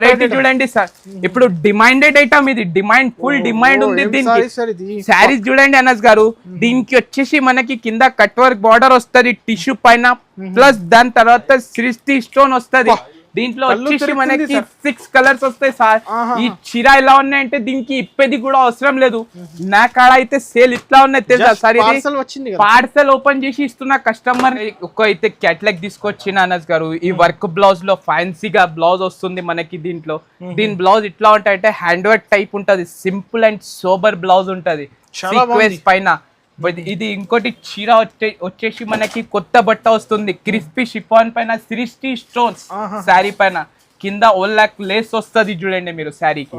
Right చూడండి sir, ఇప్పుడు demanded item ఇది, డిమాండ్ ఫుల్ డిమాండ్ ఉంది దీనికి. శారీస్ చూడండి అనస్ గారు, దీనికి వచ్చేసి మనకి కింద కట్ వర్క్ బార్డర్ వస్తది టిష్యూ పైన, ప్లస్ దాని తర్వాత సృష్టి స్టోన్ వస్తది. దీంట్లో వచ్చేసి మనకి 6 కలర్స్ వస్తాయి సార్. ఈ చీర ఎలా ఉన్నాయంటే దీనికి ఇప్పేది కూడా అవసరం లేదు. నా కాడ అయితే సేల్ ఇట్లా ఉన్నాయి తెలుసా సార్. ఇది పార్సల్ ఓపెన్ చేసి ఇస్తున్న కస్టమర్. ఒక అయితే క్యాటలాగ్ తీసుకొచ్చిన అనస్ గారు, ఈ వర్క్ బ్లౌజ్ లో ఫ్యాన్సీగా బ్లౌజ్ వస్తుంది మనకి. దీంట్లో దీని బ్లౌజ్ ఇట్లా ఉంటాయంటే హ్యాండ్ వర్క్ టైప్ ఉంటది, సింపుల్ అండ్ సోబర్ బ్లౌజ్ ఉంటది సీక్వెన్స్ పైన. ఇది ఇంకోటి చీర వచ్చేసి మనకి కొత్త బట్ట వస్తుంది, క్రిస్పీ షిఫాన్ పైన 60 స్టోన్స్ శారీ పైన, కింద 1 lakh లేస్ వస్తుంది చూడండి మీరు శారీకి.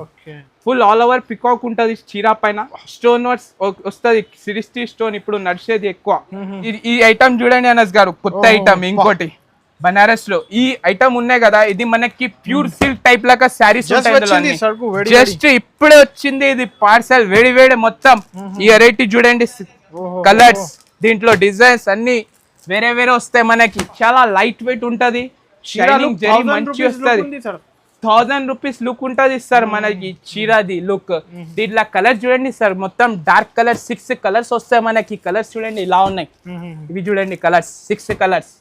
ఫుల్ ఆల్ ఓవర్ పికాక్ ఉంటది చీర పైన, స్టోన్ వర్క్స్ వస్తుంది 60 స్టోన్. ఇప్పుడు నడిచేది ఎక్కువ. ఈ ఐటమ్ చూడండి అనస్ గారు, కొత్త ఐటమ్ ఇంకోటి బనారస్ లో. ఈ ఐటమ్ ఉన్నాయి కదా, ఇది మనకి ప్యూర్ సిల్క్ టైప్ లాగా శారీస్ ఉంటాయి. జస్ట్ ఇప్పుడే వచ్చింది ఇది పార్సల్, వేడి వేడి మొత్తం. ఈ వెరైటీ చూడండి, కలర్స్ దీంట్లో డిజైన్స్ అన్ని వేరే వేరే వస్తాయి మనకి. చాలా లైట్ వెయిట్ ఉంటది, షైనింగ్ జరీ మంచి వస్తుంది. 1000 రూపీస్ లుక్ ఉంటది సార్ మనకి చీరది లుక్. దీంట్లో కలర్ చూడండి సార్, మొత్తం డార్క్ కలర్ 6 కలర్స్ వస్తాయి మనకి. కలర్స్ చూడండి ఇలా ఉన్నాయి, ఇవి చూడండి colours 6 colours,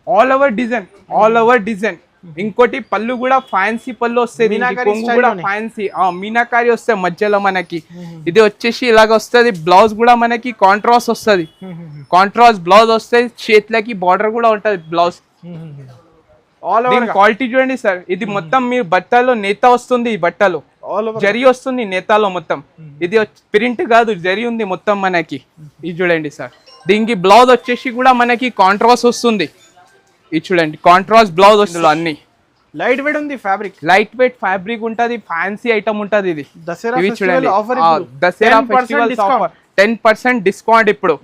all over design, all over design. ఇంకోటి పళ్ళు కూడా ఫ్యాన్సీ పళ్ళు వస్తుంది, కొంగు కూడా ఫ్యాన్సీ మీనాకారి వస్తాయి మధ్యలో మనకి. ఇది వచ్చేసి ఇలాగ వస్తుంది. బ్లౌజ్ కూడా మనకి కాంట్రాస్ట్ వస్తుంది, కాంట్రాస్ట్ బ్లౌజ్ వస్తుంది. చేతులకి బార్డర్ కూడా ఉంటది బ్లౌజ్. ఆల్ ఓవర్ క్వాలిటీ చూడండి సార్. ఇది మొత్తం మీరు బట్టలో నేత వస్తుంది, ఈ బట్టలో జరీ వస్తుంది నేతలో మొత్తం. ఇది ప్రింట్ కాదు, జరీ ఉంది మొత్తం మనకి. ఇది చూడండి సార్, దీనికి బ్లౌజ్ వచ్చేసి కూడా మనకి కాంట్రాస్ట్ వస్తుంది. ఇది చూడంండి కాంట్రాస్ట్ బ్లౌజ్ వస్తుంది. అన్ని లైట్ వెయిట్ ఉంది ఫ్యాబ్రిక్, లైట్ వెయిట్ ఫ్యాబ్రిక్ ఉంటది, ఫ్యాన్సీ ఐటమ్ ఉంటది. ఇది దసరా ఫెస్టివల్ ఆఫర్ 10% డిస్కౌంట్ ఇప్పుడు.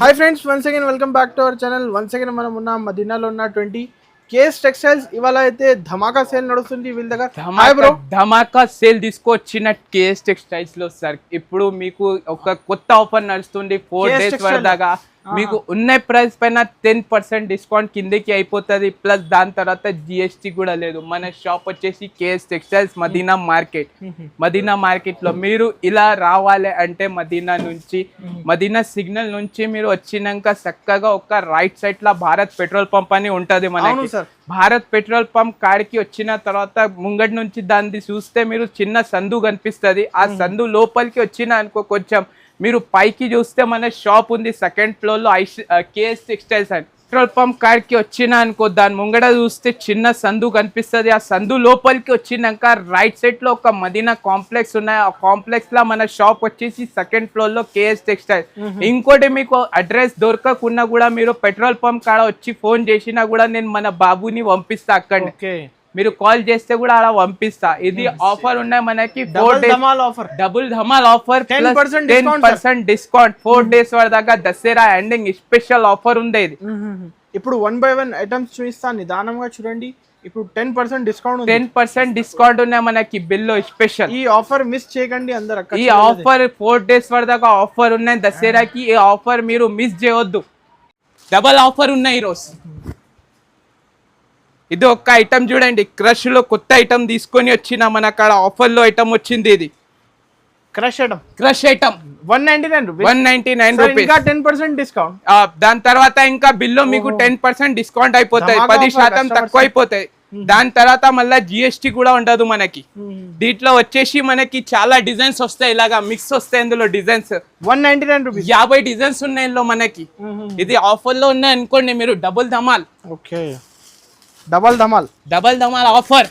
Hi friends, once again welcome back to our channel. Once again మనం ఉన్న మదీనాలో ఉన్న 20 కేఎస్ టెక్స్టైల్స్. ఇవాళ అయితే ధమాకా సేల్ నడుస్తుంది వీళ్ళ దగ్గర. ధమాకా సేల్ తీసుకొచ్చిన కేఎస్ టెక్స్టైల్స్ లో సార్, ఇప్పుడు మీకు ఒక కొత్త ఆఫర్ నడుస్తుంది 4 days వరదాకా. మీకు ఉన్న ప్రైస్ పైన 10% డిస్కౌంట్ కిందకి అయిపోతుంది, ప్లస్ దాని తర్వాత జిఎస్టీ కూడా లేదు. మన షాప్ వచ్చేసి KS textiles Madina market. Madina market లో మీరు ఇలా రావాలి అంటే మదీనా సిగ్నల్ నుంచి మీరు వచ్చినాక చక్కగా ఒక రైట్ సైడ్ లా భారత్ పెట్రోల్ పంప్ అని ఉంటది మనకి. భారత్ పెట్రోల్ పంప్ కాడికి వచ్చిన తర్వాత ముంగటి నుంచి దాన్ని చూస్తే మీరు చిన్న సందు కనిపిస్తుంది. ఆ సందు లోపలికి వచ్చిన అనుకో, కొంచెం మీరు పైకి చూస్తే మన షాప్ ఉంది 2nd floor లో కేఎస్ టెక్స్టైల్స్ అని. పెట్రోల్ పంప్ కాడికి వచ్చిన అనుకో, దాని ముంగడ చూస్తే చిన్న సందు కనిపిస్తుంది. ఆ సందు లోపలికి వచ్చినాక రైట్ సైడ్ లో ఒక మదీనా కాంప్లెక్స్ ఉన్నాయి. ఆ కాంప్లెక్స్ లో మన షాప్ వచ్చేసి 2nd floor లో కేఎస్ టెక్స్టైల్. ఇంకోటి మీకు అడ్రస్ దొరకకున్నా కూడా మీరు పెట్రోల్ పంప్ కాడ వచ్చి ఫోన్ చేసినా కూడా నేను మన బాబుని పంపిస్తా అక్కడ. మీరు కాల్ చేస్తే కూడా అలా పంపిస్తా. ఇది ఆఫర్ ఉన్నాయి మనకి, double Dhamaal offer, 10% discount 4 days వరదాకా. దసరా ఎండింగ్ స్పెషల్ ఆఫర్ ఉంది ఇది. ఇప్పుడు 1 by 1 ఐటమ్స్ చూపిస్తాను, నిదానంగా చూడండి. ఇప్పుడు 10% డిస్కౌంట్, 10% డిస్కౌంట్ ఉన్నాయి మనకి బిల్లో స్పెషల్. ఈ ఆఫర్ మిస్ చేయకండి అందరు. ఈ ఆఫర్ 4 days వరదాకా ఆఫర్ ఉన్నాయి దసరాకి. ఈ ఆఫర్ మీరు మిస్ చేయవద్దు. డబల్ ఆఫర్ ఉన్నాయి ఈరోజు. ఇది ఒక ఐటమ్ చూడండి, క్రష్ లో కొత్త ఐటమ్ తీసుకొని వచ్చిన మన కాడ ఆఫర్ లో ఐటమ్ వచ్చింది. ఇది క్రష్ ఐటమ్ 199 రూపీస్, 10% డిస్కౌంట్. దాని తర్వాత ఇంకా బిల్లో మీకు 10% డిస్కౌంట్ అయిపోతాయి, 10% తక్కువ అయిపోతాయి. దాని తర్వాత మళ్ళీ జిఎస్టీ కూడా ఉండదు మనకి. దీంట్లో వచ్చేసి మనకి చాలా డిజైన్స్ వస్తాయి, ఇలాగా మిక్స్ వస్తాయి. ఇందులో డిజైన్స్ 199 రూపీస్, 50 డిజైన్స్ ఉన్నాయి ఇందులో మనకి. ఇది ఆఫర్ లో ఉన్నాయి అనుకోండి మీరు. Double Dhamaal, double Dhamaal offer,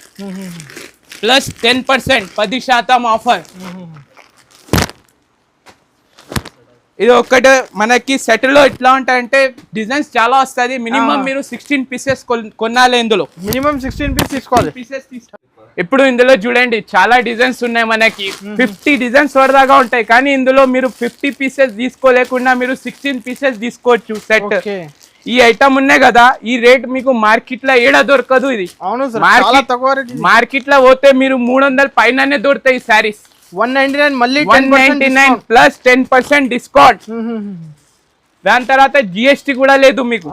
plus 10%, 10% offer. ఇది ఒక్కటే మనకి సెట్ లో ఎట్లా ఉంటాయంటే డిజైన్స్ చాలా వస్తుంది. మినిమం మీరు 16 pieces కొనాలి. ఇందులో మినిమం 16 pieces తీసుకోవాలి. ఇప్పుడు ఇందులో చూడండి చాలా డిజైన్స్ ఉన్నాయి మనకి. 50 డిజైన్స్ వరదాగా ఉంటాయి, కానీ ఇందులో మీరు 50 pieces తీసుకోలేకుండా మీరు 16 pieces తీసుకోవచ్చు సెట్. ఈ ఐటమ్ ఉన్నాయి కదా, ఈ రేట్ మీకు మార్కెట్ లో ఏడా దొరకదు. ఇది మార్కెట్ లో పోతే మీరు 300 పైననే దొరుకుతాయి శారీస్. 199 మళ్ళీ 199 ప్లస్ 10% డిస్కౌంట్. దాని తర్వాత జిఎస్టీ కూడా లేదు మీకు.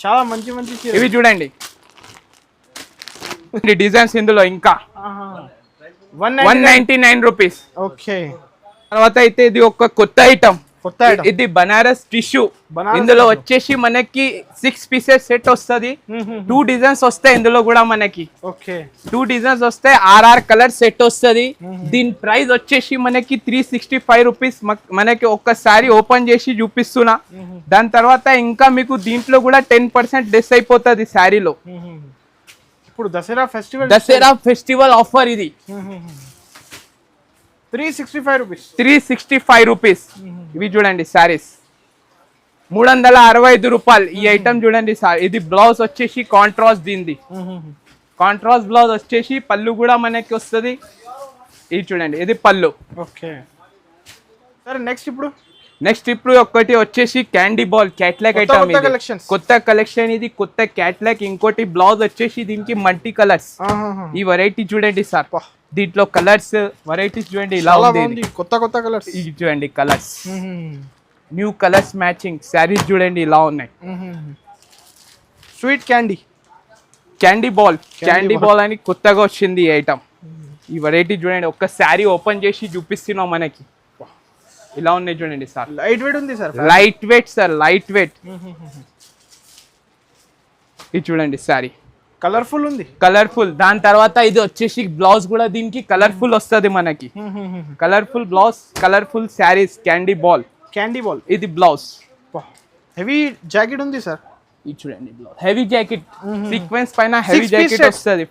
చాలా మంచి ఇవి చూడండి, డిజైన్స్ ఇందులో ఇంకా 199 రూపీస్. ఓకే, తర్వాత అయితే ఇది ఒక కొత్త ఐటమ్, కొత్త ఐటమ్. ఇది బనారస్ టిష్యూ. ఇందులో వచ్చేసి మనకి 6 పీసెస్ సెట్ వస్తుంది. 2 డిజైన్స్ వస్తాయి ఇందులో కూడా మనకి. ఓకే, 2 డిజైన్స్ వస్తాయి, ఆర్ఆర్ కలర్ సెట్ వస్తుంది. దీని ప్రైస్ వచ్చేసి మనకి 365 రూపీస్. మనకి ఒక్కసారి ఓపెన్ చేసి చూపిస్తున్నా. దాని తర్వాత ఇంకా మీకు దీంట్లో కూడా 10% లెస్ అయిపోతుంది శారీలో. ఇప్పుడు దసరా ఫెస్టివల్ ఆఫర్ ఇది. 365 రూపీస్. 365 రూపీస్. ఇవి చూడండి శారీస్ 365 రూపాయలు. ఈ ఐటమ్ చూడండి సార్. ఇది బ్లౌజ్ వచ్చేసి కాంట్రాస్ట్, దీనిది కాంట్రాస్ట్ బ్లౌజ్ వచ్చేసి పళ్ళు కూడా మనకి వస్తుంది. ఇది చూడండి, ఇది పళ్ళు. ఓకే సరే, నెక్స్ట్ ఇప్పుడు ఒకటి వచ్చేసి క్యాండీ బాల్ క్యాట్లాగ్ ఐటమ్. కొత్త కలెక్షన్ ఇది, కొత్త క్యాట్లాగ్. ఇంకోటి బ్లౌజ్ వచ్చేసి దీనికి మల్టీ కలర్స్. ఈ వెరైటీ చూడండి సార్, దీంట్లో కలర్స్ వెరైటీస్ చూడండి ఇలా ఉంది. కొత్త కలర్స్ ఇది చూడండి, colours new colours matching saris చూడండి ఇలా ఉన్నాయి. స్వీట్ క్యాండీ బాల్ అని కొత్తగా వచ్చింది ఈ ఐటమ్. ఈ వెరైటీ చూడండి, ఒక్క శారీ ఓపెన్ చేసి చూపిస్తున్నాం మనకి. ఇలా ఉన్నాయి చూడండి సార్. లైట్ వెయిట్ ఉంది సార్. Light weight. ఇది చూడండి శారీ కలర్ఫుల్ ఉంది. దాని తర్వాత ఇది వచ్చేసి బ్లౌజ్ కూడా దీనికి కలర్ఫుల్ వస్తుంది మనకి. Colourful blouse, colourful saris. Candy ball ఇది బ్లౌజ్. హెవీ జాకెట్ ఉంది సార్. ఇది చూడండి బ్లౌజ్, హెవీ జాకెట్ సీక్వెన్స్ పైన హెవీ జాకెట్ వస్తుంది.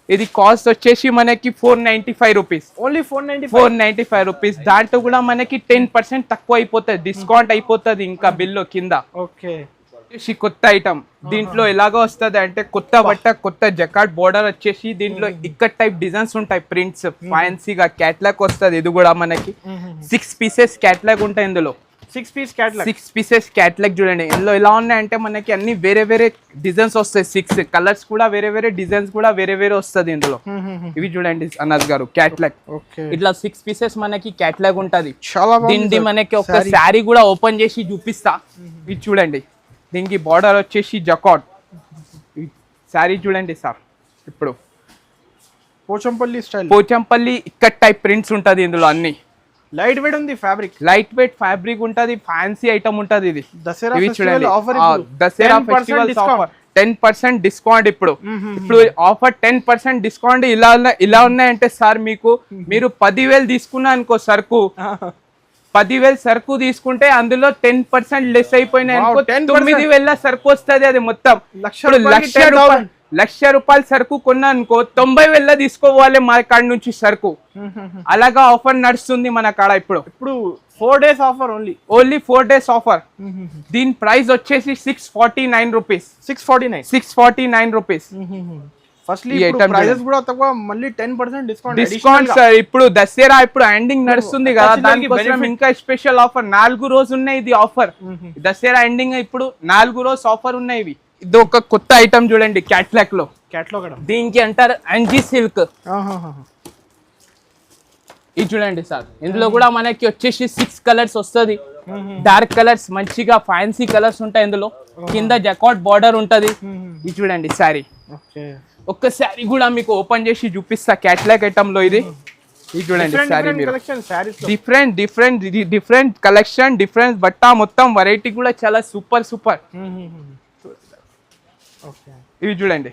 ఇది కాస్ట్ వచ్చేసి మనకి 495 రూపీస్. Only 495 rupees. దాంట్లో కూడా మనకి 10% తక్కువ అయిపోతుంది, డిస్కౌంట్ అయిపోతుంది ఇంకా బిల్లు కింద. ఓకే, కొత్త ఐటమ్. దీంట్లో ఎలాగో వస్తుంది అంటే కొత్త బట్ట, కొత్త జకాట్ బోర్డర్ వచ్చేసి దీంట్లో ఇక్కడ టైప్ డిజైన్స్ ఉంటాయి, ప్రింట్స్ ఫ్యాన్సీగా. క్యాట్లాగ్ వస్తుంది. ఇది కూడా మనకి 6 పీసెస్ క్యాట్లాగ్ ఉంటాయి ఇందులో. 6 పీసెస్ క్యాట్లాగ్ చూడండి. ఇందులో ఎలా ఉన్నాయంటే మనకి అన్ని వేరే వేరే డిజైన్స్ వస్తాయి. 6 కలర్స్ కూడా వేరే డిజైన్స్ కూడా వేరే వస్తుంది ఇందులో. ఇవి చూడండి అనాజ్ గారు, క్యాట్లాగ్. ఇట్లా 6 పీసెస్ మనకి క్యాట్లాగ్ ఉంటది. దీనికి మనకి ఒక శారీ కూడా ఓపెన్ చేసి చూపిస్తా. ఇది చూడండి, దీనికి బార్డర్ వచ్చేసి జకాట్. శారీ చూడండి సార్. ఇప్పుడు పోచంపల్లి ఇక్కడ టైప్ ప్రింట్స్ ఉంటది ఇందులో. అన్ని లైట్ వెయిట్ ఉంది ఫ్యాబ్రిక్. ఉంటది, ఫ్యాన్సీ ఐటమ్ ఉంటది ఇది. Dasara festival offer 10% discount. ఇప్పుడు ఆఫర్ 10% డిస్కౌంట్. ఇలా ఉన్నాయంటే సార్, మీరు 10,000 తీసుకున్నా అనుకో సరుకు, 10,000 సరుకు తీసుకుంటే అందులో 10% లెస్ అయిపోయినాయి అనుకో, 9,000 సరుకు వస్తుంది. అది మొత్తం లక్ష రూపాయల సరుకు కొన్నా అనుకో 90,000 తీసుకోవాలి మా కాడ నుంచి సరుకు. అలాగా ఆఫర్ నడుస్తుంది మన కాడ. ఇప్పుడు 4 days offer. Only 4 days offer. దీని ప్రైస్ వచ్చేసి 649 రూపీస్. 649 రూపీస్. మళ్ళీ 10% డిస్కౌంట్ సార్. ఇప్పుడు దసరా ఎండింగ్ నడుస్తుంది కదా, దానికోసం ఇంకా స్పెషల్ ఆఫర్. 4 రోజులు ఉన్నాయి ఇది ఆఫర్. దసరా ఎండింగ్ ఇప్పుడు 4 రోజు ఆఫర్ ఉన్నాయి ఇవి. ఇది ఒక కొత్త ఐటమ్ చూడండి, క్యాట్లాగ్ లో. దీనికి అంటారు అంజీ సిల్క్. ఇది చూడండి సార్. ఇందులో కూడా మనకి వచ్చేసి 6 కలర్స్ వస్తుంది. డార్క్ కలర్స్, మంచిగా ఫ్యాన్సీ కలర్స్ ఉంటాయి ఇందులో. కింద జకాట్ బార్డర్ ఉంటది. ఇది చూడండి శారీ. ఒక్క శారీ కూడా మీకు ఓపెన్ చేసి చూపిస్తా క్యాట్లాగ్ ఐటమ్ లో. ఇది చూడండి శారీ. డిఫరెంట్ కలెక్షన్, డిఫరెంట్ బట్ట, మొత్తం వెరైటీ కూడా చాలా సూపర్. ఇవి చూడండి,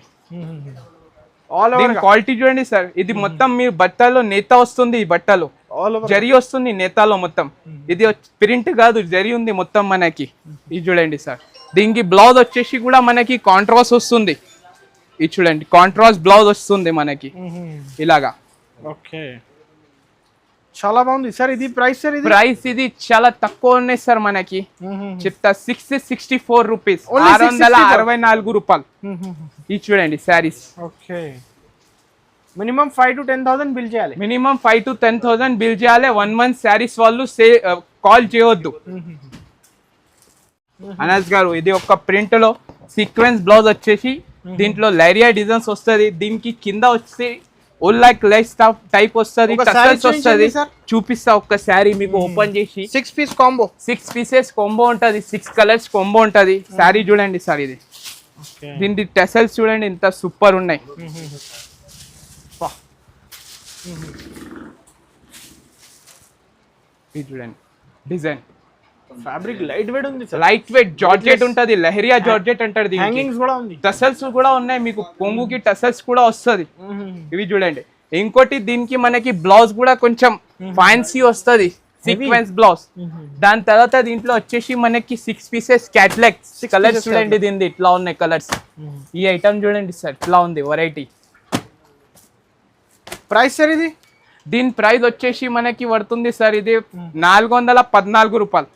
క్వాలిటీ చూడండి సార్. ఇది మొత్తం మీ బట్టలో నేత వస్తుంది. ఈ బట్టలో జరీ వస్తుంది నేతాలో మొత్తం. ఇది ప్రింట్ కాదు, జరీ ఉంది మొత్తం మనకి. ఇది చూడండి సార్. దీనికి బ్లౌజ్ వచ్చేసి కూడా మనకి కాంట్రాస్ట్ వస్తుంది. ఇది చూడండి, కాంట్రాస్ట్ బ్లౌజ్ వస్తుంది మనకి ఇలాగా. ఓకే, చాలా బాగుంది సార్. ఇది ప్రైస్ ఇది చాలా తక్కువ ఉన్నాయి సార్ మనకి. చెప్తా 664 రూపీస్, 664 రూపాయలు. ఇది చూడండి saris. Okay, minimum 5 to 10,000 bill చేయాలి. మినిమం 5 to 10,000 బిల్ చేయాలి. 1 month శారీస్ వాళ్ళు కాల్ చేయవద్దు. అనాజ్ గారు, ఇది ఒక ప్రింట్ లో సీక్వెన్స్ బ్లౌజ్ వచ్చేసి దీంట్లో లైరియా డిజైన్స్ వస్తుంది. దీనికి కింద వచ్చి ఓల్లాక్ లైట్ స్టాఫ్ టైప్ వస్తుంది, టసల్స్ వస్తుంది. చూపిస్తా ఒక్క శారీ మీకు ఓపెన్ చేసి. 6 piece కాంబో, 6 pieces కాంబో ఉంటది. 6 కలర్స్ కాంబో ఉంటది. శారీ చూడండి సార్. ఇది దీని టెసల్స్ చూడండి ఇంత సూపర్ ఉన్నాయి. ఇది చూడండి డిజైన్, ఫ్యాబ్రిక్ లైట్ వెయిట్ ఉంది, లైట్ వెయిట్ జార్జెట్ ఉంటది, లెహరియా జార్జెట్ అంటారు. హ్యాంగింగ్స్ కూడా ఉంది, టసల్స్ కూడా ఉన్నాయి, మీకు కొంగుకి టసల్స్ కూడా వస్తుంది. ఇవి చూడండి. ఇంకోటి దీనికి మనకి బ్లౌజ్ కూడా కొంచెం ఫ్యాన్సీ వస్తుంది, సీక్వెన్స్ బ్లౌజ్. దాని తర్వాత దీంట్లో వచ్చేసి మనకి 6 పీసెస్ క్యాట్లాగ్ కలర్స్ చూడండి. దీనిది ఇట్లా ఉన్నాయి కలర్స్. ఈ ఐటమ్ చూడండి సార్ ఇట్లా ఉంది వెరైటీ. ప్రైస్ సార్ ఇది? దీని ప్రైస్ వచ్చేసి మనకి పడుతుంది సార్ ఇది 414 రూపాయలు.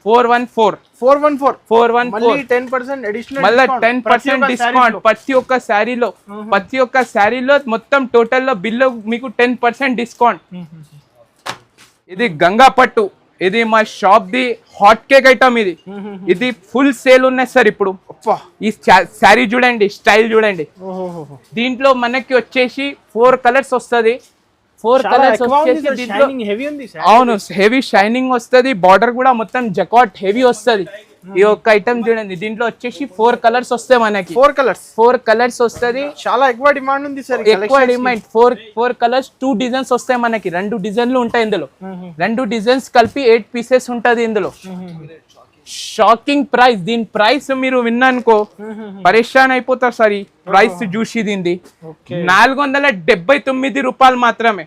414 మళ్ళీ 10% అడిషనల్, మళ్ళీ 10% డిస్కౌంట్ ప్రతి ఒక్క శారీలో మొత్తం టోటల్ లో బిల్లు మీకు 10% డిస్కౌంట్. ఇది గంగా పట్టు, ఇది మా shop the hot cake item. ఇది ఫుల్ సేల్ ఉన్నాయి సార్ ఇప్పుడు. ఈ శారీ చూడండి, స్టైల్ చూడండి. దీంట్లో మనకి వచ్చేసి 4 కలర్స్ వస్తుంది. 4 కలర్స్ వచ్చేసి దీంట్లో అవును హెవీ షైనింగ్ వస్తుంది. బార్డర్ కూడా మొత్తం జకాట్ హెవీ వస్తుంది. ఈ ఒక్క ఐటమ్ చూడండి. దీంట్లో వచ్చేసి 4 కలర్స్ వస్తాయి మనకి. 4 కలర్స్ వస్తుంది. చాలా ఎక్కువ డిమాండ్ ఉంది సార్, ఎక్కువ డిమాండ్. 4 కలర్స్ 2 డిజైన్స్ వస్తాయి మనకి. 2 డిజైన్లు ఉంటాయి ఇందులో. 2 డిజైన్స్ కలిపి 8 పీసెస్ ఉంటుంది ఇందులో. Shocking price. దీని ప్రైస్ మీరు విన్నానుకో పరేషాన్ అయిపోతారు సార్. ఈ ప్రైస్ చూసి దీనిది 479 రూపాయలు మాత్రమే.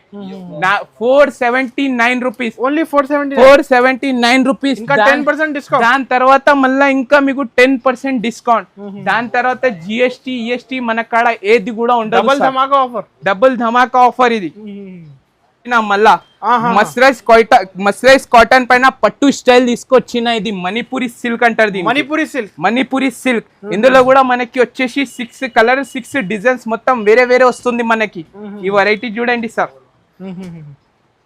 479 రూపీస్, ఓన్లీ 479 రూపీస్. 10% డిస్కౌంట్. దాని తర్వాత మళ్ళీ ఇంకా మీకు 10% డిస్కౌంట్. దాని తర్వాత జిఎస్టీ ఈఎస్టీ మన కాడ ఏది కూడా ఉండదు. డబుల్ ధమాకా ఆఫర్ ఇది. మళ్ళా మస్రైజ్ కాటన్ పైన పట్టు స్టైల్ తీసుకొచ్చిన ఇది మణిపురి సిల్క్ అంటారు. మణిపురి సిల్క్. ఇందులో కూడా మనకి వచ్చేసి 6 కలర్ 6 డిజైన్స్ మొత్తం వేరే వేరే వస్తుంది మనకి. ఈ వెరైటీ చూడండి సార్.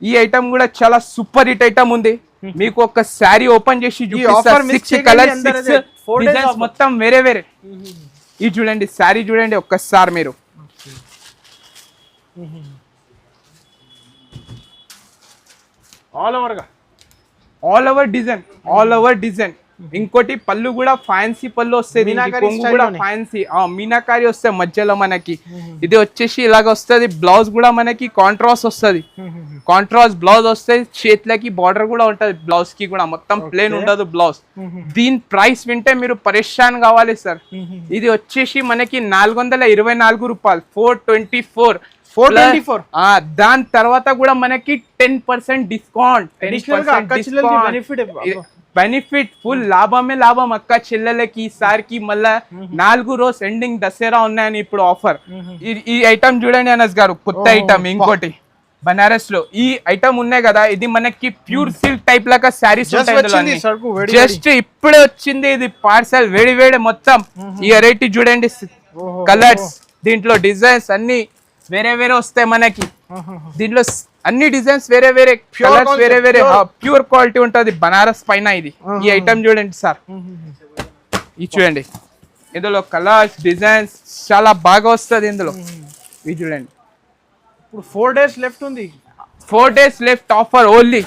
ఈ ఐటమ్ కూడా చాలా సూపర్ హిట్ ఐటమ్ ఉంది. మీకు ఒక శారీ ఓపెన్ చేసి 6 కలర్ 6 డిజైన్స్ మొత్తం వేరే వేరే. ఇది చూడండి శారీ చూడండి ఒక్కసారి మీరు. All over design. ఇంకోటి పళ్ళు కూడా ఫ్యాన్సీ పళ్ళు వస్తాయి. కొంగు కూడా ఫ్యాన్సీ మీనాకారి వస్తాయి మధ్యలో మనకి. ఇది వచ్చేసి ఇలాగ వస్తుంది. బ్లౌజ్ కూడా మనకి కాంట్రాస్ట్ వస్తుంది. కాంట్రాస్ట్ బ్లౌజ్ వస్తుంది. చేతులకి బార్డర్ కూడా ఉంటది. బ్లౌజ్ కి కూడా మొత్తం ప్లేన్ ఉండదు బ్లౌజ్. దీని ప్రైస్ వింటే మీరు పరేషాన్ కావాలి సార్. ఇది వచ్చేసి మనకి 424 రూపాయలు. 424. దాని తర్వాత కూడా మనకి 10% డిస్కౌంట్. బెనిఫిట్ ఫుల్ లాభమే లాభం అక్క చెల్లెలకి. ఈసారికి మళ్ళా 4 రోజు ఎండింగ్ దసరా ఉన్నాయని ఇప్పుడు ఆఫర్. ఈ ఐటమ్ చూడండి అనస్ గారు, కొత్త ఐటమ్. ఇంకోటి బనారస్ లో ఈ ఐటమ్ ఉన్నాయి కదా, ఇది మనకి ప్యూర్ సిల్క్ టైప్ లాగా శారీస్ ఉంటాయి. జస్ట్ ఇప్పుడే వచ్చింది ఇది పార్సల్ వేడి వేడి మొత్తం. ఈ వెరైటీ చూడండి కలర్స్, దీంట్లో డిజైన్స్ అన్ని వేరే వేరే వస్తాయి మనకి. దీంట్లో అన్ని డిజైన్స్ వేరే వేరే, కలర్స్ వేరే వేరే, ప్యూర్ క్వాలిటీ ఉంటది బనారస్ పైన. ఇది ఈ ఐటమ్ చూడండి సార్. ఇది చూడండి ఇందులో కలర్స్ డిజైన్స్ చాలా బాగా వస్తుంది ఇందులో. ఇది చూడండి. ఇప్పుడు 4 days లెఫ్ట్ ఉంది. 4 days left offer only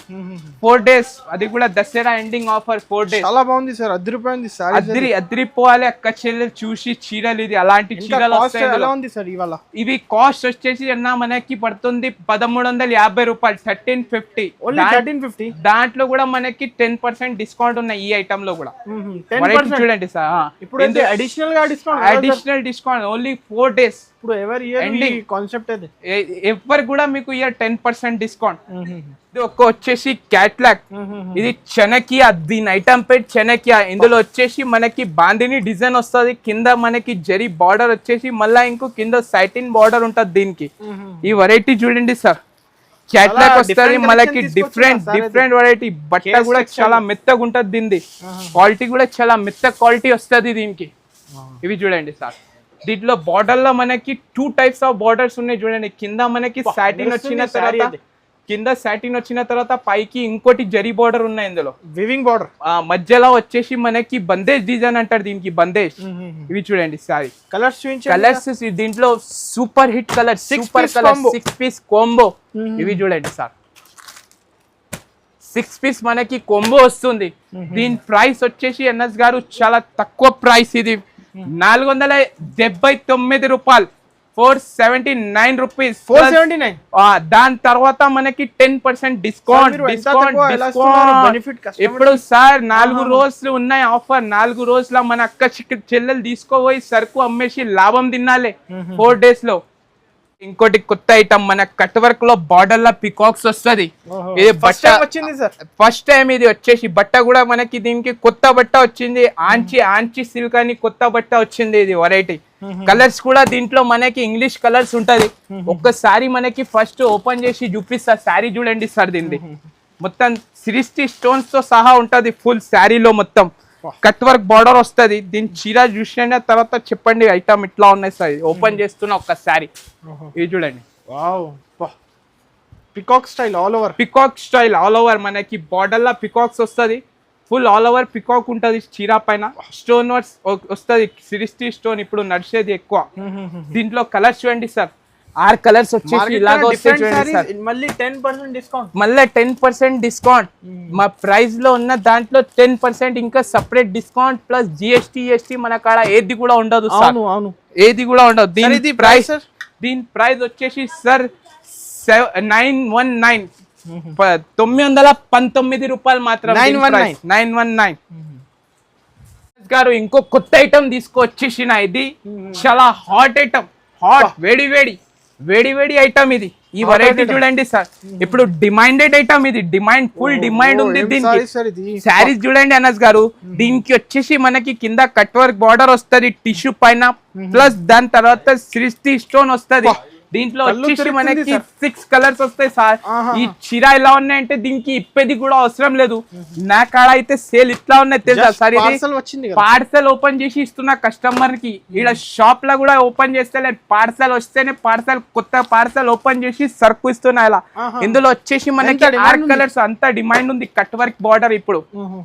4 days. అది కూడా దసరా ఎండింగ్ ఆఫర్ 4 days. చాలా బాగుంది సార్, అదిరిపోయింది సార్. అదిరిపోవాలి అక్క చెల్లెలు చూసి చీరలు. ఇది అలాంటి చీరలు వస్తాయి. ఇవి కాస్ట్ వచ్చేసి అన్న మనకి పడుతుంది 1350 రూపాయలు. 1350. దాంట్లో కూడా మనకి 10% డిస్కౌంట్ ఉన్నాయి ఈ ఐటమ్ లో కూడా. చూడండి సార్. ఇప్పుడు అడిషనల్ డిస్కౌంట్ ఓన్లీ 4 days. ఇప్పుడు కాన్సెప్ట్ అది ఎవరు కూడా మీకు ఇయర్ 10% డిస్కౌంట్. ఇది ఒక్క వచ్చేసి క్యాట్లాగ్. ఇది చెనకియా. దీని ఐటమ్ పేరు చెనకియా. ఇందులో వచ్చేసి మనకి బాందిని డిజైన్ వస్తుంది. కింద మనకి జరీ బార్డర్ వచ్చేసి మళ్ళా ఇంకో కింద సైటిన్ బార్డర్ ఉంటది దీనికి. ఈ వెరైటీ చూడండి సార్. క్యాట్లాగ్ వస్తుంది మనకి డిఫరెంట్ వెరైటీ. బట్ట కూడా చాలా మెత్తగా ఉంటది దీనిది. క్వాలిటీ కూడా చాలా మెత్త క్వాలిటీ వస్తుంది దీనికి. ఇవి చూడండి సార్. దీంట్లో బార్డర్ లో మనకి 2 types ఆఫ్ బార్డర్స్ ఉన్నాయి చూడండి. కింద మనకి సాటిన్ వచ్చిన తర్వాత పైకి ఇంకోటి జరీ బార్డర్ ఉన్నాయి ఇందులో. Weaving border. మధ్యలో వచ్చేసి మనకి బందేజ్ డిజైన్ అంటారు దీనికి, బందేజ్. ఇవి చూడండి సారీ. కలర్స్ దీంట్లో super hit colour, super colour 6 piece combo. ఇవి చూడండి సార్. 6 piece మనకి కాంబో వస్తుంది. దీని ప్రైస్ వచ్చేసి ఎన్ఎస్ గారు చాలా తక్కువ ప్రైస్. ఇది 479 రూపాయలు, 479 రూపీస్, 479. దాని తర్వాత మనకి 10% డిస్కౌంట్. ఇప్పుడు సార్ 4 రోజులు ఉన్నాయి ఆఫర్. 4 రోజుల మన అక్క చెల్లెలు తీసుకోపోయి సరుకు అమ్మేసి లాభం తినాలి 4 days లో. ఇంకోటి కొత్త ఐటమ్ మన కట్ వర్క్ లో బార్డర్ లా పికాక్స్ వస్తుంది. ఇది బట్ట వచ్చింది సార్, ఫస్ట్ టైం ఇది వచ్చేసి. బట్ట కూడా మనకి దీనికి కొత్త బట్ట వచ్చింది, ఆంచి సిల్క్ అని కొత్త బట్ట వచ్చింది. ఇది వెరైటీ కలర్స్ కూడా దీంట్లో మనకి ఇంగ్లీష్ కలర్స్ ఉంటది. ఒక్కసారి మనకి ఫస్ట్ ఓపెన్ చేసి చూపిస్తా. శారీ చూడండి సార్, దీన్ని మొత్తం 60 స్టోన్స్ తో సహా ఉంటది. ఫుల్ శారీలో మొత్తం కట్ వర్క్ బార్డర్ వస్తుంది. దీని చీర చూసిన తర్వాత చెప్పండి ఐటమ్ ఇట్లా ఉన్నాయి సార్. ఓపెన్ చేస్తున్నా ఒక్కసారి, ఇది చూడండి. Peacock style all over, peacock style all over మనకి బార్డర్ లా పికాక్స్ వస్తుంది. ఫుల్ ఆల్ ఓవర్ పికాక్ ఉంటది చీర పైన. స్టోన్ వర్క్స్ వస్తుంది, 60 స్టోన్ ఇప్పుడు నడిచేది ఎక్కువ. దీంట్లో కలర్స్ చూడండి సార్, 6 కలర్స్ వచ్చేసి ఇలాగ వస్తాయి చూడండి సార్. మళ్ళీ 10% డిస్కౌంట్, మళ్ళీ 10% డిస్కౌంట్. మా ప్రైస్ లో ఉన్న దాంట్లో 10% ఇంకా సపరేట్ డిస్కౌంట్ ప్లస్ GST మన కాడ ఏది కూడా ఉండదు సార్. ఏది కూడా ఉండదు. దీని ప్రైస్ వచ్చేసి సార్ 919 919 రూపాయలు మాత్రం. 919 గారు ఇంకో కొత్త ఐటమ్ తీసుకొచ్చేసిన. ఇది చాలా హాట్ ఐటమ్, హాట్ వేడి ఐటమ్. ఇది ఈ వెరైటీ చూడండి సార్, ఇప్పుడు డిమాండెడ్ ఐటమ్. ఇది ఫుల్ డిమాండ్ ఉంది దీనికి. శారీస్ చూడండి అనస్ గారు, దీనికి వచ్చేసి మనకి కింద కట్ వర్క్ బార్డర్ వస్తుంది టిష్యూ పైన, ప్లస్ దాని తర్వాత 60 స్టోన్ వస్తుంది. దీంట్లో వచ్చేసి మనకి 6 కలర్స్ వస్తాయి సార్. ఈ చీర ఎలా ఉన్నాయంటే దీనికి ఇప్పేది కూడా అవసరం లేదు. నా కాడ అయితే సేల్ ఇట్లా ఉన్నాయి తెలుసా సార్. ఇది పార్సల్ ఓపెన్ చేసి ఇస్తున్నా కస్టమర్ కి. ఇక్కడ షాప్ లో కూడా ఓపెన్ చేస్తే పార్సల్ వస్తేనే కొత్త పార్సల్ ఓపెన్ చేసి సరుకు ఇస్తున్నా ఇలా. ఇందులో వచ్చేసి మనకి 6 కలర్స్. అంత డిమాండ్ ఉంది కట్ వర్క్ బార్డర్, ఇప్పుడు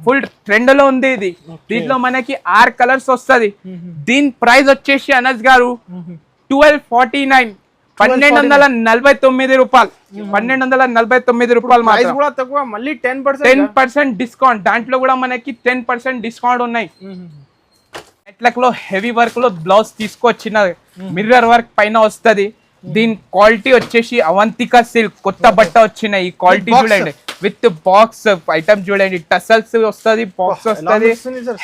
ఫుల్ ట్రెండ్ లో ఉంది ఇది. దీంట్లో మనకి 6 కలర్స్ వస్తుంది. దీని ప్రైస్ వచ్చేసి అనస్ గారు 1249 1249 రూపాయలు. 1249 రూపాయలు మాత్రం. మళ్ళీ 10% డిస్కౌంట్. దాంట్లో కూడా మనకి 10% డిస్కౌంట్ ఉన్నాయి. నెట్లక్ లో హెవీ వర్క్ లో బ్లౌజ్ తీసుకొచ్చిన మిర్రర్ వర్క్ పైన వస్తుంది. దీని క్వాలిటీ వచ్చేసి అవంతిక సిల్క్ కొత్త బట్ట వచ్చిన. ఈ క్వాలిటీ చూడండి, విత్ బాక్స్ ఐటమ్ చూడండి. టసల్స్ వస్తుంది, బాక్స్ వస్తుంది,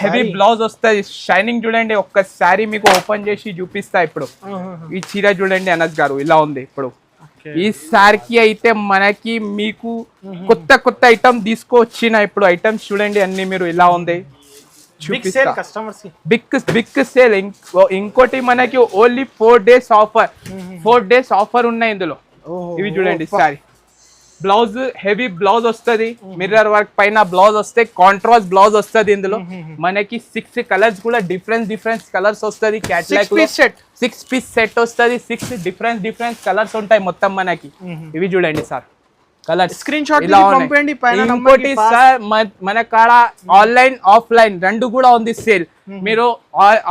హెవీ బ్లౌజ్ వస్తుంది. షైనింగ్ చూడండి. ఒక్కసారి మీకు ఓపెన్ చేసి చూపిస్తా. ఇప్పుడు ఈ చీర చూడండి అనస్ గారు, ఇలా ఉంది. ఇప్పుడు ఈ సారికి అయితే మనకి మీకు కొత్త ఐటమ్ తీసుకొచ్చిన. ఇప్పుడు ఐటమ్స్ చూడండి అన్ని మీరు ఇలా ఉంది. Big sale. ఇంకోటి మనకి only 4 days offer. 4 days offer ఉన్నాయి ఇందులో. ఇవి చూడండి సారీ. బ్లౌజ్ హెవీ బ్లౌజ్ వస్తుంది, మిర్రర్ వర్క్ పైన బ్లౌజ్ వస్తే కాంట్రాస్ట్ బ్లౌజ్ వస్తుంది. ఇందులో మనకి 6 కలర్స్ కూడా డిఫరెంట్ కలర్స్ వస్తుంది. క్యాటలాగ్ 6 పీస్ సెట్ వస్తుంది. 6 డిఫరెంట్ కలర్స్ ఉంటాయి మొత్తం మనకి. ఇవి చూడండి సార్ కలర్. స్క్రీన్ షాట్ ఇంకోటి సార్ మన కాడ ఆన్లైన్ ఆఫ్లైన్ రెండు కూడా ఉంది సేల్. మీరు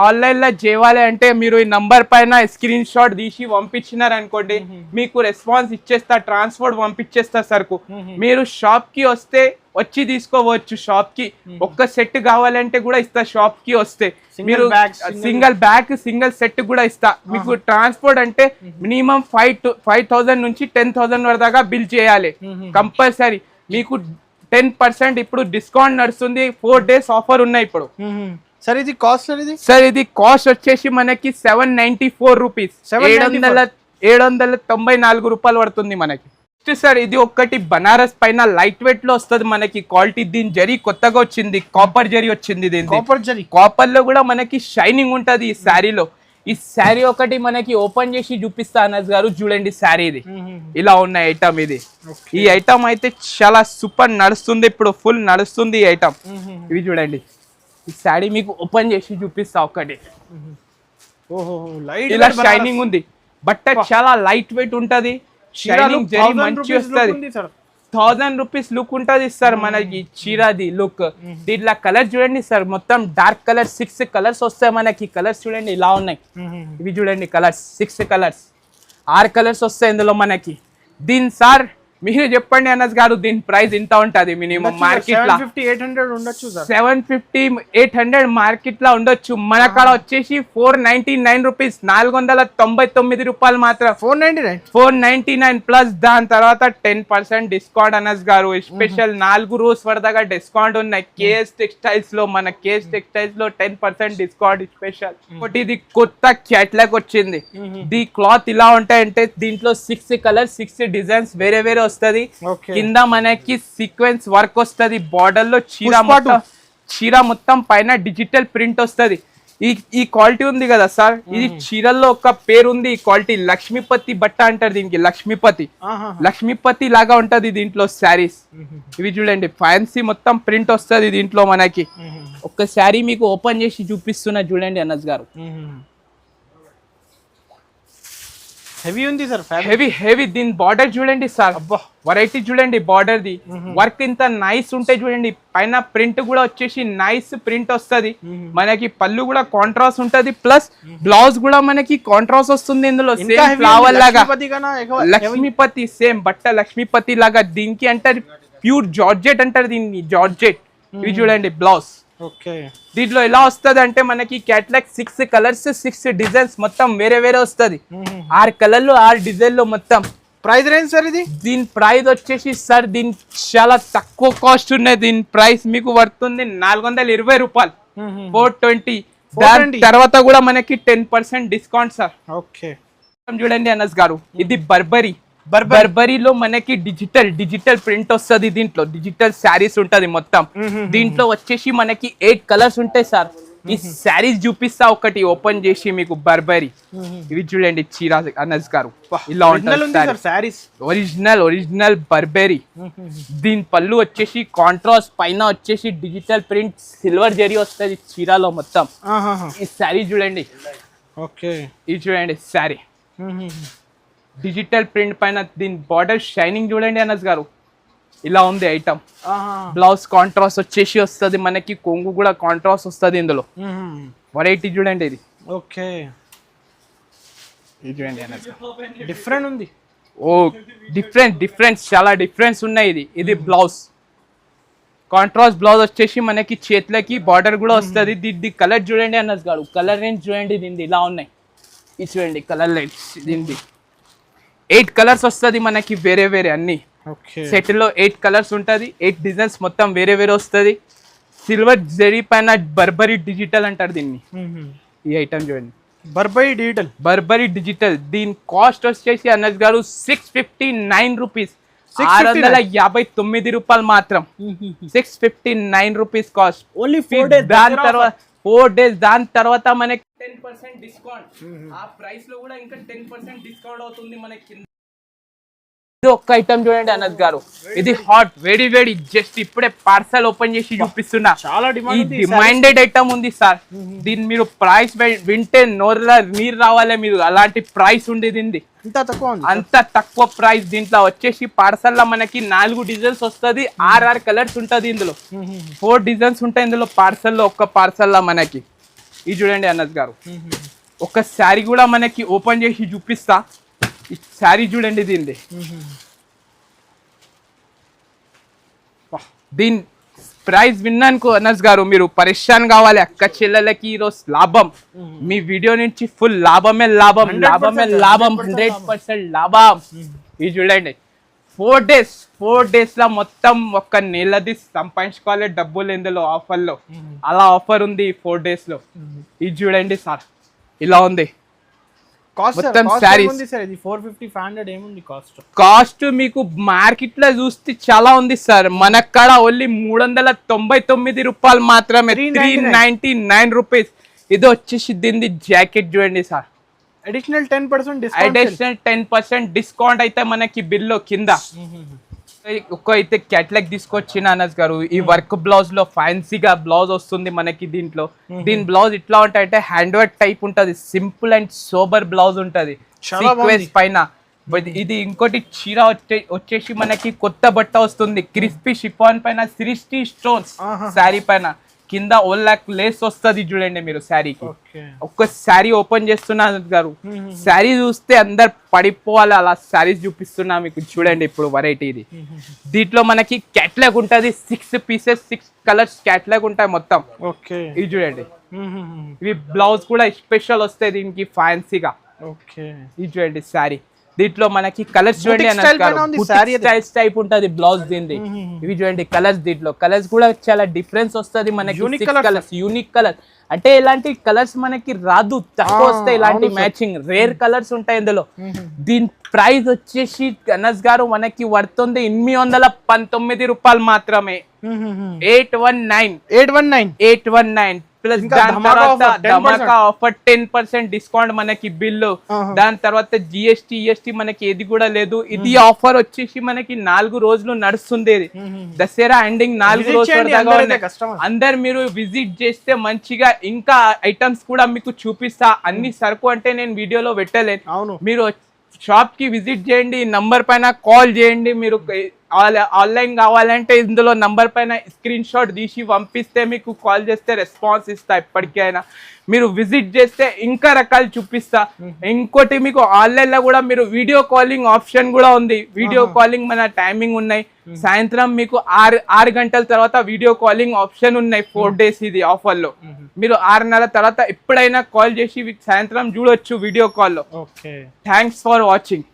ఆన్లైన్ లో చేయాలి అంటే మీరు ఈ నంబర్ పైన స్క్రీన్ షాట్ తీసి పంపించినారు అనుకోండి, మీకు రెస్పాన్స్ ఇచ్చేస్తా, ట్రాన్స్పోర్ట్ పంపించేస్తా సరుకు. మీరు షాప్ కి వస్తే వచ్చి తీసుకోవచ్చు. షాప్ కి ఒక్క సెట్ కావాలంటే కూడా ఇస్తా. షాప్ కి వస్తే మీరు సింగిల్ సెట్ కూడా ఇస్తా. మీకు ట్రాన్స్పోర్ట్ అంటే మినిమం 5,000 నుంచి 10,000 వరకు దాకా బిల్ చేయాలి కంపల్సరీ. మీకు 10% ఇప్పుడు డిస్కౌంట్ నడుస్తుంది. 4 days ఆఫర్ ఉన్నాయి ఇప్పుడు. సార్ ఇది కాస్ట్ అనేది సార్ ఇది కాస్ట్ వచ్చేసి మనకి 794 రూపీస్, 794 రూపాయలు పడుతుంది మనకి. సార్ ఇది ఒకటి బనారస్ పైన లైట్ వెయిట్ లో వస్తుంది మనకి క్వాలిటీ. దీని జరీ కొత్తగా వచ్చింది, కాపర్ జరీ వచ్చింది. దీని కాపర్ లో కూడా మనకి షైనింగ్ ఉంటది ఈ శారీలో. ఈ శారీ ఒకటి మనకి ఓపెన్ చేసి చూపిస్తా అనస్ గారు. చూడండి శారీ ఇది ఇలా ఉన్న ఐటమ్. ఇది ఈ ఐటమ్ అయితే చాలా సూపర్ నడుస్తుంది, ఇప్పుడు ఫుల్ నడుస్తుంది ఈ ఐటమ్. ఇవి చూడండి ఈ శారీ మీకు ఓపెన్ చేసి చూపిస్తా ఒకటి. ఇలా షైనింగ్ ఉంది, బట్ట చాలా లైట్ వెయిట్ ఉంటది. షైనింగ్ జరీ మంచి వస్తుంది. 1000 రూపీస్ లుక్ ఉంటది సార్ మనకి చీరది లుక్. దీంట్లో కలర్ చూడండి సార్, మొత్తం డార్క్ కలర్ 6 కలర్స్ వస్తాయి మనకి. కలర్స్ చూడండి ఇలా ఉన్నాయి. ఇవి చూడండి కలర్స్ 6 కలర్స్, 6 కలర్స్ వస్తాయి ఇందులో మనకి. దీని సార్ మీరు చెప్పండి అనస్ గారు, దీని ప్రైస్ ఇంత ఉంటది మినిమం మార్కెట్ లో 750-800 ఉండొచ్చు సార్. 750-800 మార్కెట్ లో ఉండొచ్చు. మన కాడ వచ్చేసి 499 రూపీస్, 499 రూపాయలు మాత్రం. 499 ప్లస్ దాని తర్వాత 10% డిస్కౌంట్ అనస్ గారు. స్పెషల్ 4 రోజు వరదాగా డిస్కౌంట్ ఉన్నాయి కేఎస్ టెక్స్టైల్స్ లో. మన కేఎస్ టెక్స్టైల్స్ లో 10% డిస్కౌంట్ స్పెషల్. ఒకటి ఇది కొత్త క్యాట్లాగ్ వచ్చింది. ది క్లాత్ ఇలా ఉంటాయంటే దీంట్లో 6 కలర్స్ 6 డిజైన్స్ వేరే వేరే వస్తది. కింద మనకి సీక్వెన్స్ వర్క్ వస్తది. బార్డర్ లో చీర మొత్తం పైన డిజిటల్ ప్రింట్ వస్తది. ఈ క్వాలిటీ ఉంది కదా సార్, ఇది చీరల్లో ఒక పేరు ఉంది. ఈ క్వాలిటీ లక్ష్మీపతి బట్ట అంటారు దీనికి. లక్ష్మీపతి లాగా ఉంటది దీంట్లో శారీస్. ఇవి చూడండి ఫ్యాన్సీ మొత్తం ప్రింట్ వస్తది దీంట్లో మనకి. ఒక శారీ మీకు ఓపెన్ చేసి చూపిస్తున్నా చూడండి అనస్ గారు. హెవీ ఉంది సార్, హెవీ. దీని బార్డర్ చూడండి సార్, వెరైటీ చూడండి బార్డర్ ది. వర్క్ ఇంత నైస్ ఉంటాయి చూడండి. పైన ప్రింట్ కూడా వచ్చేసి నైస్ ప్రింట్ వస్తది మనకి. పళ్ళు కూడా కాంట్రాస్ట్ ఉంటది, ప్లస్ బ్లౌజ్ కూడా మనకి కాంట్రాస్ట్ వస్తుంది ఇందులో. సేమ్ ఫ్లవర్ లాగా లక్ష్మీపతి, సేమ్ బట్ట లక్ష్మీపతి లాగా. దీనికి అంటారు ప్యూర్ జార్జెట్ అంటారు దీన్ని, జార్జెట్. ఇవి చూడండి బ్లౌజ్. దీంట్లో ఎలా వస్తది అంటే మనకి క్యాట్లాగ్ 6 కలర్స్ 6 డిజైన్స్ మొత్తం వేరే వేరే వస్తది. 6 కలర్లు 6 డిజైన్ లో మొత్తం. ప్రైస్ రేంజ్ సార్ ఇది? దీని ప్రైస్ వచ్చేసి సార్ దీని చాలా తక్కువ కాస్ట్ ఉన్నాయి. దీని ప్రైస్ మీకు పడుతుంది 420 రూపాయలు, 420. దాని తర్వాత కూడా మనకి 10% డిస్కౌంట్ సార్. చూడండి అనస్ గారు, ఇది బర్బరీలో మనకి డిజిటల్ ప్రింట్ వస్తుంది. దీంట్లో డిజిటల్ శారీస్ ఉంటది మొత్తం. దీంట్లో వచ్చేసి మనకి 8 కలర్స్ ఉంటాయి సార్. ఈ శారీస్ చూపిస్తా ఒకటి ఓపెన్ చేసి మీకు. బర్బరీ ఇవి చూడండి చీర అనస్ గారు, ఇలా ఉంటుంది శారీస్. Original Burberry. దీని పళ్ళు వచ్చేసి కాంట్రాస్ట్, పైన వచ్చేసి డిజిటల్ ప్రింట్ సిల్వర్ జరీ వస్తుంది చీరలో మొత్తం. ఈ శారీ చూడండి, ఇది చూడండి శారీ డిజిటల్ ప్రింట్ పైన. దీని బార్డర్ షైనింగ్ చూడండి అనస్ గారు, ఇలా ఉంది ఐటమ్. బ్లౌజ్ కాంట్రాస్ట్ వచ్చేసి వస్తుంది మనకి. కొంగు కూడా కాంట్రాస్ట్ వస్తుంది ఇందులో. వెరైటీ చూడండి ఇది. ఇది చూడండి అనస్ గారు, డిఫరెంట్ ఉంది. డిఫరెన్స్ చాలా డిఫరెన్స్ ఉన్నాయి. ఇది బ్లౌజ్ కాంట్రాస్ట్ బ్లౌజ్ వచ్చేసి మనకి చేతులకి బార్డర్ కూడా వస్తుంది. దీని కలర్ చూడండి అనస్ గారు, కలర్ రేంజ్ చూడండి దీనిది ఇలా ఉన్నాయి. ఇది చూడండి కలర్ రేంజ్ దీనిది. 8 కలర్స్ వస్తుంది మనకి వేరే వేరే అన్ని. సెట్ లో 8 కలర్స్ ఉంటది. 8 డిజైన్స్ మొత్తం వేరే వేరే వస్తుంది. సిల్వర్ జరీ పైన బర్బరీ డిజిటల్ అంటారు దీన్ని. ఈ ఐటమ్ చూడండి, బర్బరీ డిజిటల్. దీని కాస్ట్ వచ్చేసి అనస్ గారు 659 రూపీస్, 659 రూపాయలు మాత్రం. 659 రూపీస్ కాస్ట్. Only 4 days. దాని తర్వాత 4 డేస్. దాని తర్వాత మనకి 10% డిస్కౌంట్. ఆ ప్రైస్ లో కూడా ఇంకా 10% డిస్కౌంట్ అవుతుంది మనకి. ఇది ఒక్క ఐటమ్ చూడండి అనస్ గారు, ఇది హాట్ వేడి జస్ట్ ఇప్పుడే పార్సల్ ఓపెన్ చేసి చూపిస్తున్నా. చాలా డిమాండెడ్ ఐటమ్ ఉంది సార్. దీన్ని మీరు ప్రైస్ వింటే నీరు రావాలి మీరు. అలాంటి ప్రైస్ ఉండేది అంత తక్కువ ప్రైస్. దీంట్లో వచ్చేసి పార్సల్ లో మనకి 4 డిజైన్స్ వస్తుంది. 6 కలర్స్ ఉంటది ఇందులో. 4 డిజైన్స్ ఉంటాయి ఇందులో పార్సల్ లో. ఒక్క పార్సల్ లో మనకి ఇది చూడండి అనస్ గారు. ఒక శారీ కూడా మనకి ఓపెన్ చేసి చూపిస్తా. ఈ శారీ చూడండి దీనిది. దీని ప్రైస్ విన్నానుకో అనస్ గారు మీరు పరేషాన్ కావాలి. అక్క చెల్లెలకి ఈరోజు లాభం. మీ వీడియో నుంచి ఫుల్ లాభమే లాభం. 100% లాభం. ఇది చూడండి 4 డేస్ లో మొత్తం ఒక్క నెలది సంపాదించుకోవాలి డబ్బులు ఇందులో ఆఫర్ లో. అలా ఆఫర్ ఉంది 4 డేస్ లో. ఇది చూడండి సార్ ఇలా ఉంది మొత్తం శారీస్. కాస్ట్ మీకు మార్కెట్ లో చూస్తే చాలా ఉంది సార్. మన కాడ ఓన్లీ 399 రూపాయలు మాత్రమే, 399 రూపీస్. ఇది వచ్చేసి దీని జాకెట్ చూడండి సార్. అడిషనల్ 10% డిస్కౌంట్ అయితే మనకి బిల్లో కింద. ఒక అయితే క్యాట్లాగ్ తీసుకొచ్చిన అనస్ గారు. ఈ వర్క్ బ్లౌజ్ లో ఫ్యాన్సీగా బ్లౌజ్ వస్తుంది మనకి దీంట్లో. దీని బ్లౌజ్ ఇట్లా ఉంటాయంటే హ్యాండ్ వర్క్ టైప్ ఉంటది. సింపుల్ అండ్ సోబర్ బ్లౌజ్ ఉంటది సీక్వెన్స్ పైన. ఇది ఇంకోటి చీర వచ్చేసి మనకి కొత్త బట్ట వస్తుంది. క్రిస్పీ షిఫాన్ పైన 60 స్టోన్స్ శారీ పైన. కింద ఓలాక్ లేస్ వస్తుంది చూడండి మీరు శారీకి. ఓకే ఒక్క శారీ ఓపెన్ చేస్తున్నా గారు, శారీ చూస్తే అందరు పడిపోవాలి అలా శారీస్ చూపిస్తున్నా మీకు. చూడండి ఇప్పుడు వెరైటీ ఇది. దీంట్లో మనకి క్యాట్లాగ్ ఉంటుంది, 6 పీసెస్ 6 కలర్స్ క్యాట్లాగ్ ఉంటాయి మొత్తం. ఓకే ఇది చూడండి, ఇవి బ్లౌజ్ కూడా స్పెషల్ వస్తాయి దీనికి ఫ్యాన్సీగా. ఓకే ఇది చూడండి శారీ, దీంట్లో మనకి కలర్స్ చూడండి స్టైల్స్ టైప్ ఉంటది బ్లౌజ్ దీనిది. ఇవి చూడండి కలర్స్, దీంట్లో కలర్స్ కూడా చాలా డిఫరెన్స్ వస్తుంది మనకి. కలర్స్ యూనిక్ కలర్ అంటే ఇలాంటి కలర్స్ మనకి రాదు, తక్కువ వస్తాయి ఇలాంటి మ్యాచింగ్, రేర్ కలర్స్ ఉంటాయి ఇందులో. దీని ప్రైస్ వచ్చేసి అనస్ గారు మనకి పడుతుంది 819 రూపాయలు మాత్రమే. 819 ప్లస్ దాని తర్వాత ధమాకా ఆఫర్ 10% డిస్కౌంట్ మనకి బిల్లు. దాని తర్వాత జిఎస్టీ మనకి ఏది కూడా లేదు. ఇది ఆఫర్ వచ్చేసి మనకి 4 రోజులు నడుస్తుంది. దసరా ఎండింగ్ 4 రోజులు అందరు మీరు విజిట్ చేస్తే మంచిగా ఇంకా ఐటమ్స్ కూడా మీకు చూపిస్తా. అన్ని సరుకు అంటే నేను వీడియోలో పెట్టలేను. మీరు షాప్ కి విజిట్ చేయండి, నంబర్ పైన కాల్ చేయండి. మీరు ఆన్లైన్ కావాలంటే ఇందులో నంబర్ పైన స్క్రీన్ షాట్ తీసి పంపిస్తే మీకు కాల్ చేస్తే రెస్పాన్స్ ఇస్తా. ఎప్పటికైనా మీరు విజిట్ చేస్తే ఇంకా రకాలు చూపిస్తా. ఇంకోటి మీకు ఆన్లైన్ లో కూడా మీరు వీడియో కాలింగ్ ఆప్షన్ కూడా ఉంది. వీడియో కాలింగ్ మన టైమింగ్ ఉన్నాయి. సాయంత్రం మీకు 6 గంటల తర్వాత వీడియో కాలింగ్ ఆప్షన్ ఉన్నాయి 4 days ఇది ఆఫర్ లో. మీరు 6:30 తర్వాత ఎప్పుడైనా కాల్ చేసి సాయంత్రం చూడొచ్చు వీడియో కాల్ లో. Thanks for watching.